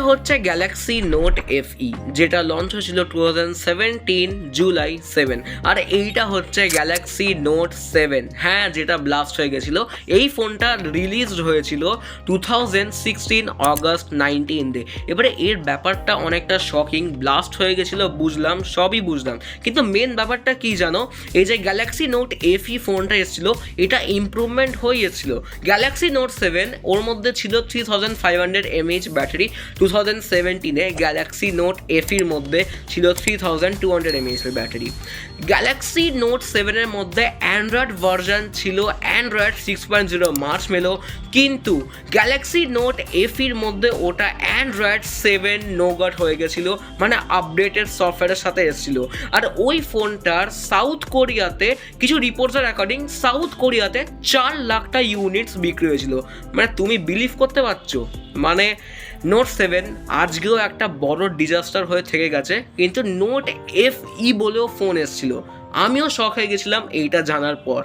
হচ্ছে Galaxy note FE, যেটা launch হয়েছিল 2017 জুলাই 7। আর এইটা হচ্ছে গ্যালাক্সি নোট 7, হ্যাঁ, যেটা ব্লাস্ট হয়ে গেছিলো। এই ফোনটা রিলিজড হয়েছিল 2016 অগস্ট 19 এবারে এর ব্যাপারটা অনেকটা শকিং। ব্লাস্ট হয়ে গেছিলো বুঝলাম, সবই বুঝলাম, কিন্তু মেন ব্যাপারটা কি জানো, এই যে গ্যালাক্সি নোট FE ফোনটা এসেছিলো, এটা ইমপ্রুভমেন্ট হয়ে এসেছিলো। গ্যালাক্সি নোট 7 ওর মধ্যে ছিল 3500 mAh ব্যাটারি, 2017 গ্যালাক্সি নোট FEর মধ্যে ছিল 3200 mAh ব্যাটারি। গ্যালাক্সি নোট 7 মধ্যে অ্যান্ড্রয়েড ভার্সন ছিল অ্যান্ড্রয়েড 6.0 মার্শমেলো, কিন্তু গ্যালাক্সি নোট FEর মধ্যে ওটা অ্যান্ড্রয়েড 7 নোগাট হয়ে গেছিল, মানে আপডেটেড সফটওয়্যারের সাথে এসেছিল। আর ওই ফোনটার সাউথ কোরিয়াতে কিছু রিপোর্টসের অ্যাকর্ডিং সাউথ কোরিয়াতে 4 লাখটা ইউনিটস বিক্রি হয়েছিল। মানে তুমি বিলিভ করতে পারছো? মানে নোট 7 আজকেও একটা বড় ডিজাস্টার হয়ে থেকে গেছে, কিন্তু নোট FE বলেও ফোন এসেছিল। আমিও শক হয়ে গেছিলাম এইটা জানার পর।